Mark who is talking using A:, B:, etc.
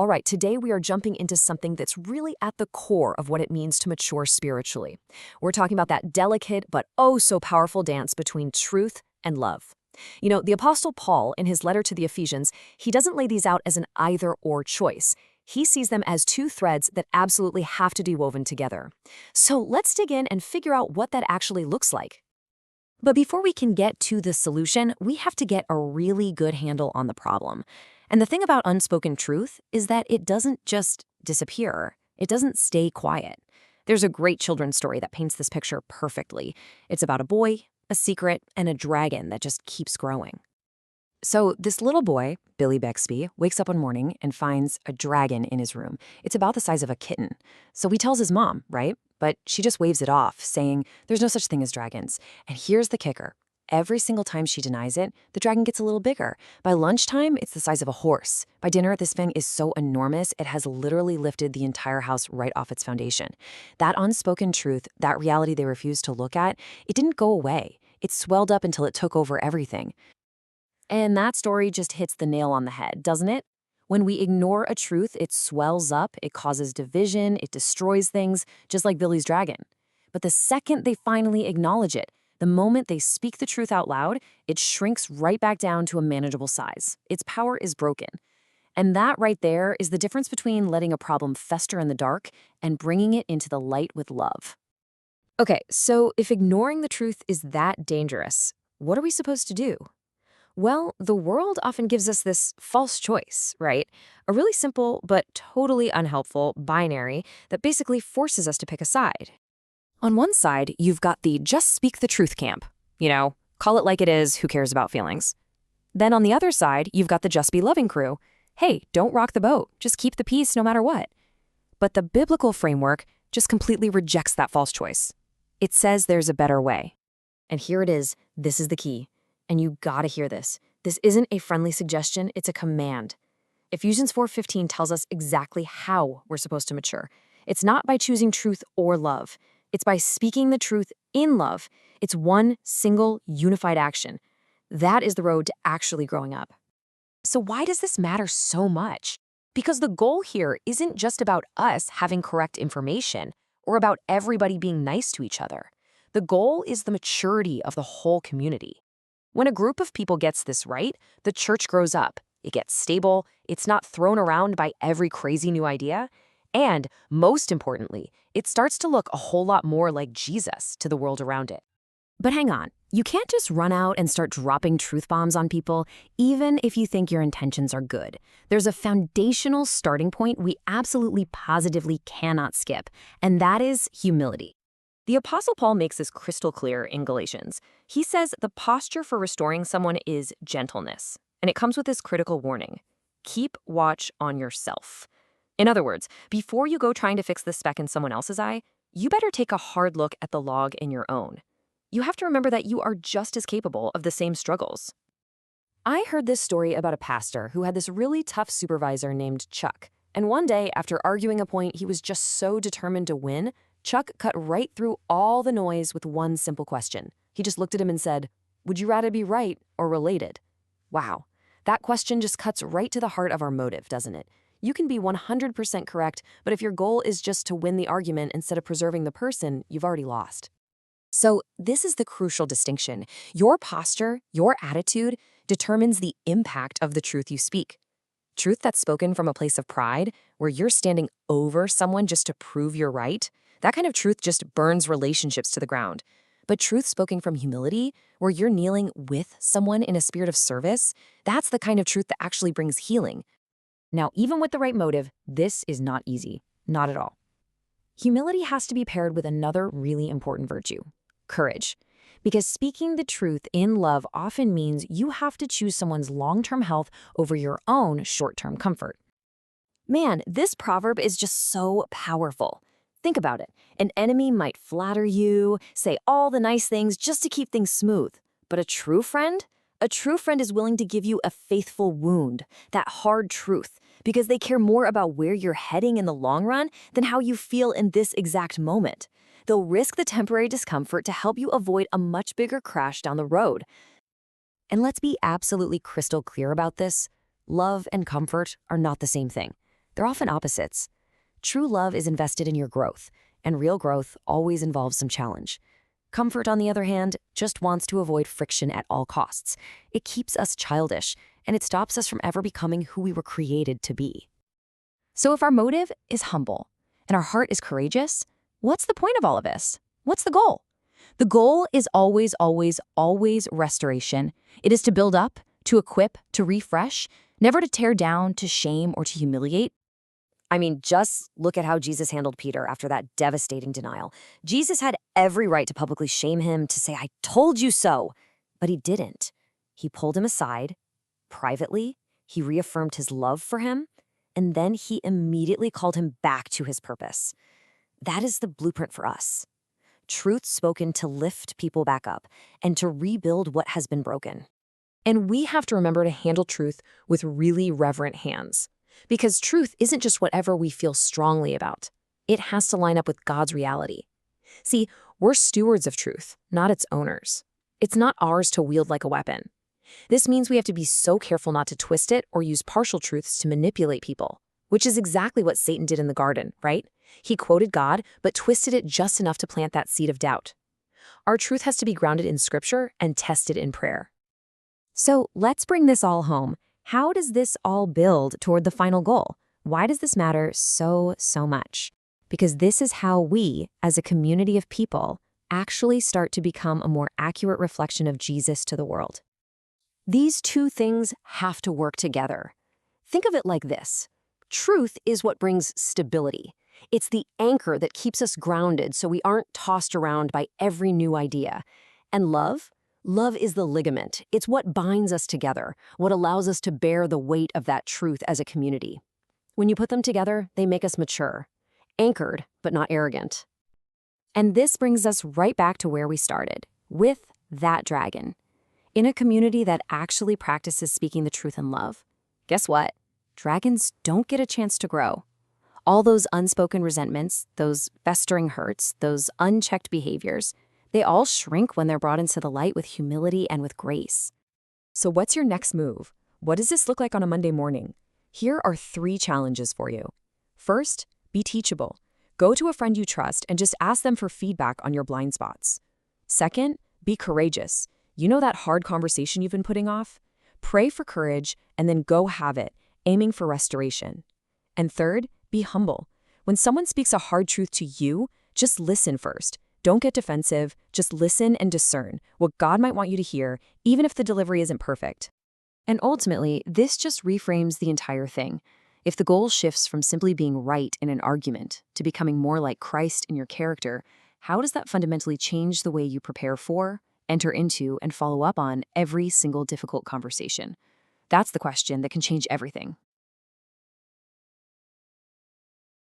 A: All right, today we are jumping into something that's really at the core of what it means to mature spiritually. We're talking about that delicate but oh so powerful dance between truth and love. The Apostle Paul, in his letter to the Ephesians, he doesn't lay these out as an either-or choice. He sees them as two threads that absolutely have to be woven together. So let's dig in and figure out what that actually looks like. But before we can get to the solution, we have to get a really good handle on the problem. And the thing about unspoken truth is that it doesn't just disappear. It doesn't stay quiet. There's a great children's story that paints this picture perfectly. It's about a boy, a secret, and a dragon that just keeps growing. So this little boy, Billy Bixby, wakes up one morning and finds a dragon in his room. It's about the size of a kitten. So he tells his mom, right? But she just waves it off, saying there's no such thing as dragons. And here's the kicker. Every single time she denies it, the dragon gets a little bigger. By lunchtime, it's the size of a horse. By dinner, this thing is so enormous, it has literally lifted the entire house right off its foundation. That unspoken truth, that reality they refused to look at, it didn't go away. It swelled up until it took over everything. And that story just hits the nail on the head, doesn't it? When we ignore a truth, it swells up, it causes division, it destroys things, just like Billy's dragon. But the second they finally acknowledge it, the moment they speak the truth out loud, it shrinks right back down to a manageable size. Its power is broken. And that right there is the difference between letting a problem fester in the dark and bringing it into the light with love. Okay, so if ignoring the truth is that dangerous, what are we supposed to do? Well, the world often gives us this false choice, right? A really simple but totally unhelpful binary that basically forces us to pick a side. On one side, you've got the just speak the truth camp. Call it like it is, who cares about feelings? Then on the other side, you've got the just be loving crew. Hey, don't rock the boat, just keep the peace no matter what. But the biblical framework just completely rejects that false choice. It says there's a better way. And here it is, this is the key. And you gotta hear this. This isn't a friendly suggestion, it's a command. Ephesians 4:15 tells us exactly how we're supposed to mature. It's not by choosing truth or love. It's by speaking the truth in love. It's one single unified action. That is the road to actually growing up. So why does this matter so much? Because the goal here isn't just about us having correct information or about everybody being nice to each other. The goal is the maturity of the whole community. When a group of people gets this right, the church grows up. It gets stable, it's not thrown around by every crazy new idea, and, most importantly, it starts to look a whole lot more like Jesus to the world around it. But hang on, you can't just run out and start dropping truth bombs on people, even if you think your intentions are good. There's a foundational starting point we absolutely positively cannot skip, and that is humility. The Apostle Paul makes this crystal clear in Galatians. He says the posture for restoring someone is gentleness, and it comes with this critical warning. Keep watch on yourself. In other words, before you go trying to fix the speck in someone else's eye, you better take a hard look at the log in your own. You have to remember that you are just as capable of the same struggles. I heard this story about a pastor who had this really tough supervisor named Chuck, and one day, after arguing a point he was just so determined to win, Chuck cut right through all the noise with one simple question. He just looked at him and said, "Would you rather be right or related?" Wow, that question just cuts right to the heart of our motive, doesn't it? You can be 100% correct, but if your goal is just to win the argument instead of preserving the person, you've already lost. So this is the crucial distinction. Your posture, your attitude, determines the impact of the truth you speak. Truth that's spoken from a place of pride, where you're standing over someone just to prove you're right, that kind of truth just burns relationships to the ground. But truth spoken from humility, where you're kneeling with someone in a spirit of service, that's the kind of truth that actually brings healing. Now, even with the right motive, this is not easy. Not at all. Humility has to be paired with another really important virtue: courage. Because speaking the truth in love often means you have to choose someone's long-term health over your own short-term comfort. Man, this proverb is just so powerful. Think about it. An enemy might flatter you, say all the nice things just to keep things smooth. But a true friend? A true friend is willing to give you a faithful wound, that hard truth, because they care more about where you're heading in the long run than how you feel in this exact moment. They'll risk the temporary discomfort to help you avoid a much bigger crash down the road. And let's be absolutely crystal clear about this. Love and comfort are not the same thing. they're often opposites. True love is invested in your growth, and real growth always involves some challenge. Comfort, on the other hand, just wants to avoid friction at all costs. It keeps us childish, and it stops us from ever becoming who we were created to be. So if our motive is humble, and our heart is courageous, what's the point of all of this? What's the goal? The goal is always, always, always restoration. It is to build up, to equip, to refresh, never to tear down, to shame, or to humiliate. I mean, just look at how Jesus handled Peter after that devastating denial. Jesus had every right to publicly shame him, to say, "I told you so," but he didn't. He pulled him aside, privately, he reaffirmed his love for him, and then he immediately called him back to his purpose. That is the blueprint for us. Truth spoken to lift people back up and to rebuild what has been broken. And we have to remember to handle truth with really reverent hands. Because truth isn't just whatever we feel strongly about. It has to line up with God's reality. See, we're stewards of truth, not its owners. It's not ours to wield like a weapon. This means we have to be so careful not to twist it or use partial truths to manipulate people, which is exactly what Satan did in the garden, right? He quoted God, but twisted it just enough to plant that seed of doubt. Our truth has to be grounded in Scripture and tested in prayer. So let's bring this all home. How does this all build toward the final goal? Why does this matter so much? Because this is how we, as a community of people, actually start to become a more accurate reflection of Jesus to the world. These two things have to work together. Think of it like this. Truth is what brings stability. It's the anchor that keeps us grounded so we aren't tossed around by every new idea. And love? Love is the ligament. It's what binds us together, what allows us to bear the weight of that truth as a community. When you put them together, they make us mature, anchored, but not arrogant. And this brings us right back to where we started, with that dragon. In a community that actually practices speaking the truth in love, guess what? Dragons don't get a chance to grow. All those unspoken resentments, those festering hurts, those unchecked behaviors, they all shrink when they're brought into the light with humility and with grace. So what's your next move? What does this look like on a Monday morning? Here are 3 challenges for you. First, be teachable. Go to a friend you trust and just ask them for feedback on your blind spots. Second, be courageous. You know that hard conversation you've been putting off? Pray for courage and then go have it, aiming for restoration. And third, be humble. When someone speaks a hard truth to you, just listen first. Don't get defensive, just listen and discern what God might want you to hear, even if the delivery isn't perfect. And ultimately, this just reframes the entire thing. If the goal shifts from simply being right in an argument to becoming more like Christ in your character, how does that fundamentally change the way you prepare for, enter into, and follow up on every single difficult conversation? That's the question that can change everything.